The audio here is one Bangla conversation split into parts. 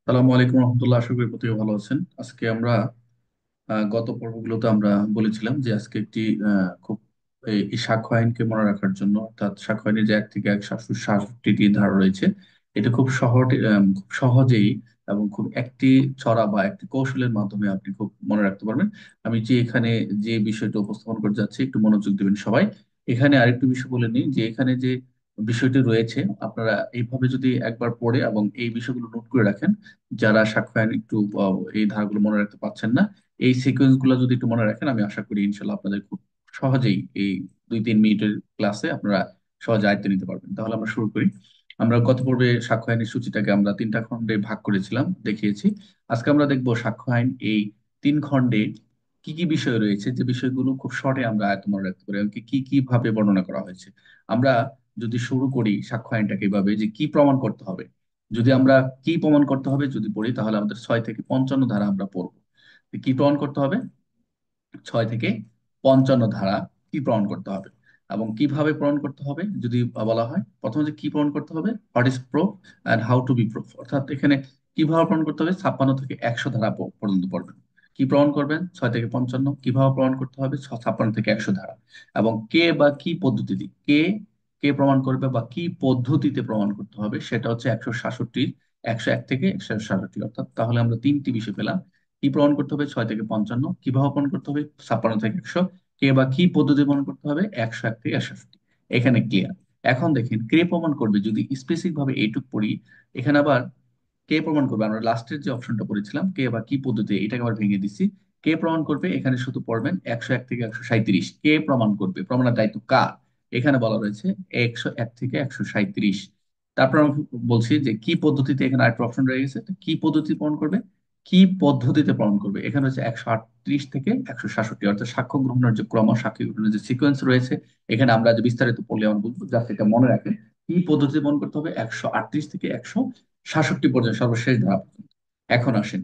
সালামু আলাইকুম রহমতুল্লাহ, আশা করি প্রত্যেকে ভালো আছেন। আজকে আমরা গত পর্বগুলোতে আমরা বলেছিলাম যে আজকে একটি খুব এই সাক্ষ্য আইনকে মনে রাখার জন্য, অর্থাৎ সাক্ষ্য আইনের যে 1 থেকে 166টি ধারা রয়েছে, এটা খুব সহজেই এবং খুব একটি ছড়া বা একটি কৌশলের মাধ্যমে আপনি খুব মনে রাখতে পারবেন। আমি যে এখানে যে বিষয়টা উপস্থাপন করে যাচ্ছি, একটু মনোযোগ দিবেন সবাই। এখানে আরেকটু বিষয় বলে নিই যে এখানে যে বিষয়টি রয়েছে, আপনারা এইভাবে যদি একবার পড়ে এবং এই বিষয়গুলো নোট করে রাখেন, যারা সাক্ষ্য আইন একটু এই ধারাগুলো মনে রাখতে পারছেন না, এই সিকোয়েন্স গুলো যদি একটু মনে রাখেন, আমি আশা করি ইনশাল্লাহ আপনাদের খুব সহজেই এই 2-3 মিনিটের ক্লাসে আপনারা সহজে আয়ত্তে নিতে পারবেন। তাহলে আমরা শুরু করি। আমরা গত পর্বে সাক্ষ্য আইনের সূচিটাকে আমরা 3টা খণ্ডে ভাগ করেছিলাম, দেখিয়েছি। আজকে আমরা দেখবো সাক্ষ্য আইন এই 3 খণ্ডে কি কি বিষয় রয়েছে, যে বিষয়গুলো খুব শর্টে আমরা আয়ত্ত মনে রাখতে পারি এবং কি কি কি ভাবে বর্ণনা করা হয়েছে। আমরা যদি শুরু করি সাক্ষ্য আইনটাকে এভাবে, যে কি প্রমাণ করতে হবে। যদি আমরা কি প্রমাণ করতে হবে যদি পড়ি, তাহলে আমাদের 6 থেকে 55 ধারা আমরা পড়বো। কি প্রমাণ করতে হবে? 6 থেকে 55 ধারা কি প্রমাণ করতে হবে এবং কিভাবে প্রমাণ করতে হবে যদি বলা হয়, প্রথমে যে কি প্রমাণ করতে হবে, what is proof and how to be proof, অর্থাৎ এখানে কিভাবে প্রমাণ করতে হবে 56 থেকে 100 ধারা পর্যন্ত পড়বেন। কি প্রমাণ করবেন 6 থেকে 55, কিভাবে প্রমাণ করতে হবে 56 থেকে 100 ধারা, এবং কে বা কি পদ্ধতিতে, কে কে প্রমাণ করবে বা কি পদ্ধতিতে প্রমাণ করতে হবে, সেটা হচ্ছে 166, 101 থেকে 166, অর্থাৎ তাহলে আমরা 3টি বিষয় পেলাম। কি প্রমাণ করতে হবে 6 থেকে 55, কিভাবে প্রমাণ করতে হবে 56 থেকে 100, কে বা কি পদ্ধতি প্রমাণ করতে হবে 101 থেকে 166। এখানে ক্লিয়ার। এখন দেখেন কে প্রমাণ করবে, যদি স্পেসিফিক ভাবে এইটুক পড়ি। এখানে আবার কে প্রমাণ করবে, আমরা লাস্টের যে অপশনটা পড়েছিলাম কে বা কি পদ্ধতি, এটাকে আবার ভেঙে দিছি। কে প্রমাণ করবে, এখানে শুধু পড়বেন 101 থেকে 137। কে প্রমাণ করবে, প্রমাণের দায়িত্ব কার, এখানে বলা রয়েছে 101 থেকে 137। তারপর আমি বলছি যে কি পদ্ধতিতে, এখানে আরেকটা অপশন রয়ে গেছে, তো কি পদ্ধতি প্রমাণ করবে, কি পদ্ধতিতে প্রমাণ করবে, এখানে হচ্ছে 138 থেকে 166, অর্থাৎ সাক্ষ্য গ্রহণের যে ক্রম, সাক্ষ্য গ্রহণের যে সিকোয়েন্স রয়েছে, এখানে আমরা যে বিস্তারিত পড়লে আমরা বুঝবো, জাস্ট এটা মনে রাখেন। কি পদ্ধতিতে প্রমাণ করতে হবে 138 থেকে 166 পর্যন্ত, সর্বশেষ ধারা পর্যন্ত। এখন আসেন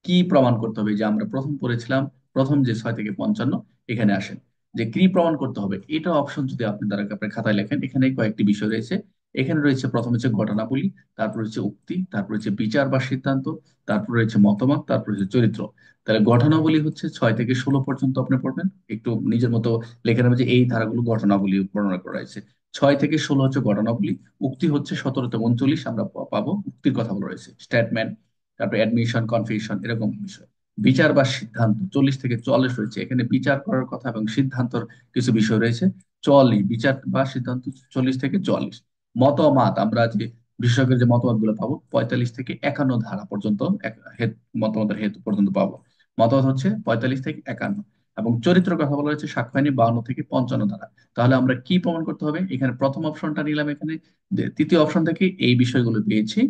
কি প্রমাণ করতে হবে, যে আমরা প্রথম পড়েছিলাম, প্রথম যে 6 থেকে 55, এখানে আসেন যে কি প্রমাণ করতে হবে। এটা অপশন যদি আপনি দ্বারা আপনার খাতায় লেখেন, এখানে কয়েকটি বিষয় রয়েছে। এখানে রয়েছে প্রথম হচ্ছে ঘটনাবলী, তারপর হচ্ছে উক্তি, তারপর হচ্ছে বিচার বা সিদ্ধান্ত, তারপর রয়েছে মতামত, তারপর হচ্ছে চরিত্র। তাহলে ঘটনাবলী হচ্ছে 6 থেকে 16 পর্যন্ত আপনি পড়বেন, একটু নিজের মতো লেখে নেবেন যে এই ধারাগুলো ঘটনাবলী বর্ণনা করা হয়েছে। 6 থেকে 16 হচ্ছে ঘটনাবলী। উক্তি হচ্ছে 17 থেকে 39, আমরা পাবো উক্তির কথা বলা রয়েছে, স্টেটমেন্ট, তারপর অ্যাডমিশন, কনফিউশন, এরকম বিষয়। বিচার বা সিদ্ধান্ত 40 থেকে 44 রয়েছে, এখানে বিচার করার কথা এবং সিদ্ধান্তর কিছু বিষয় রয়েছে। 44 বিচার বা সিদ্ধান্ত, 40 থেকে 44। মতামত, আমরা যে বিশেষজ্ঞের যে মতামত গুলো পাবো 45 থেকে 51 ধারা পর্যন্ত, মতামতের হেতু পর্যন্ত পাবো। মতামত হচ্ছে 45 থেকে 51। এবং চরিত্রের কথা বলা হয়েছে সাক্ষ্য আইনে 52 থেকে 55 ধারা। তাহলে আমরা কি প্রমাণ করতে হবে, এখানে প্রথম অপশনটা নিলাম, এখানে তৃতীয় অপশন থেকে এই বিষয়গুলো পেয়েছি।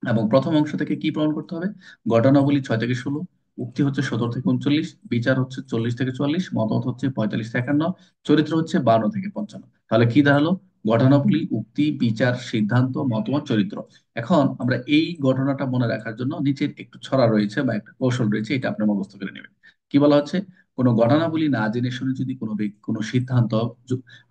এবং প্রথম অংশ থেকে কি প্রমাণ করতে হবে, ঘটনাবলী 6 থেকে 16, উক্তি হচ্ছে 17 থেকে 39, বিচার হচ্ছে 40 থেকে 44, মতামত হচ্ছে 45 থেকে 51, চরিত্র হচ্ছে 52 থেকে 55। তাহলে কি দাঁড়ালো, ঘটনাবলী, উক্তি, বিচার, সিদ্ধান্ত, মতামত, চরিত্র। এখন আমরা এই ঘটনাটা মনে রাখার জন্য নিচের একটু ছড়া রয়েছে বা একটা কৌশল রয়েছে, এটা আপনি মুখস্থ করে নেবেন। কি বলা হচ্ছে, কোনো ঘটনাবলী না জেনে শুনে যদি কোনো ব্যক্তি কোনো সিদ্ধান্ত,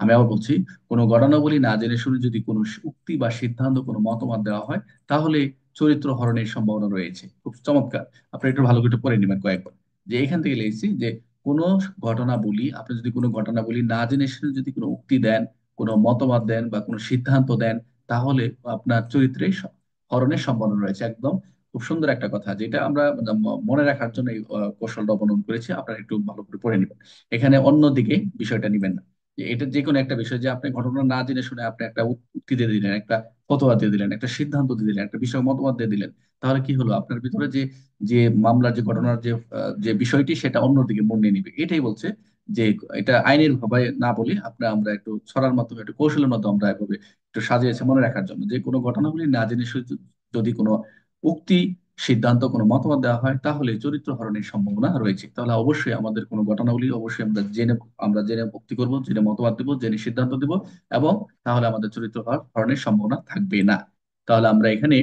আমি আবার বলছি, কোনো ঘটনাবলী না জেনে শুনে যদি কোনো উক্তি বা সিদ্ধান্ত, কোনো মতামত দেওয়া হয়, তাহলে চরিত্র হরণের সম্ভাবনা রয়েছে। খুব চমৎকার। আপনি একটু ভালো করে পড়ে নেবেন কয়েকবার। যে এখান থেকে লিখছি যে কোনো ঘটনা বলি, আপনি যদি কোনো ঘটনা বলি না জেনে শুনে যদি কোনো উক্তি দেন, কোনো মতবাদ দেন বা কোনো সিদ্ধান্ত দেন, তাহলে আপনার চরিত্রে হরণের সম্ভাবনা রয়েছে। একদম খুব সুন্দর একটা কথা, যেটা আমরা মনে রাখার জন্য এই কৌশলটা অবলম্বন করেছি। আপনারা একটু ভালো করে পড়ে নেবেন। এখানে অন্যদিকে বিষয়টা নিবেন না, যে এটা যে কোনো একটা বিষয়, যে আপনি ঘটনা না জেনে শুনে আপনি একটা উক্তি দিয়ে দিলেন, একটা ফতোয়া দিয়ে দিলেন, একটা সিদ্ধান্ত দিয়ে দিলেন, একটা বিষয় মতবাদ দিয়ে দিলেন। তাহলে কি হলো, আপনার ভিতরে যে যে মামলার যে ঘটনার যে বিষয়টি, সেটা অন্যদিকে মোড় নিয়ে নিবে। এটাই বলছে যে এটা আইনের ভাবে না বলি, আমরা একটু ছড়ার মাধ্যমে, একটু কৌশলের মাধ্যমে আমরা এভাবে একটু সাজিয়েছে মনে রাখার জন্য, যে কোনো ঘটনাগুলি না জেনে যদি কোনো উক্তি, সিদ্ধান্ত, কোনো মতামত দেওয়া হয়, তাহলে চরিত্র হরণের সম্ভাবনা রয়েছে। তাহলে অবশ্যই আমাদের কোনো ঘটনাবলী অবশ্যই আমরা জেনে উক্তি করব, জেনে মতবাদ দেবো, জেনে সিদ্ধান্ত দেব, এবং তাহলে আমাদের চরিত্র হরণের সম্ভাবনা থাকবে না। তাহলে আমরা এখানে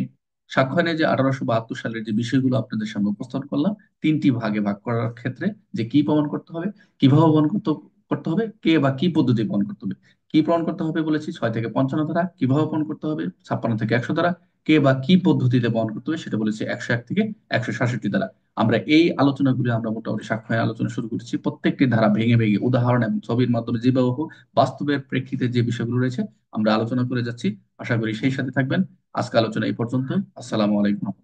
সাক্ষ্য আইনে যে 1872 সালের যে বিষয়গুলো আপনাদের সামনে উপস্থাপন করলাম, 3টি ভাগে ভাগ করার ক্ষেত্রে, যে কি প্রমাণ করতে হবে, কিভাবে প্রমাণ করতে হবে, কে বা কি পদ্ধতি প্রমাণ করতে হবে। কি প্রমাণ করতে হবে বলেছি 6 থেকে 55 ধারা, কিভাবে প্রমাণ করতে হবে 56 থেকে 100 ধারা, কে বা কি পদ্ধতিতে বহন করতে হবে সেটা বলেছে 101 থেকে 167 দ্বারা। আমরা এই আলোচনাগুলো আমরা মোটামুটি সাক্ষ্য আলোচনা শুরু করেছি, প্রত্যেকটি ধারা ভেঙে ভেঙে উদাহরণ এবং ছবির মাধ্যমে যেভাবে হোক বাস্তবের প্রেক্ষিতে যে বিষয়গুলো রয়েছে আমরা আলোচনা করে যাচ্ছি। আশা করি সেই সাথে থাকবেন। আজকে আলোচনা এই পর্যন্ত। আসসালামু আলাইকুম।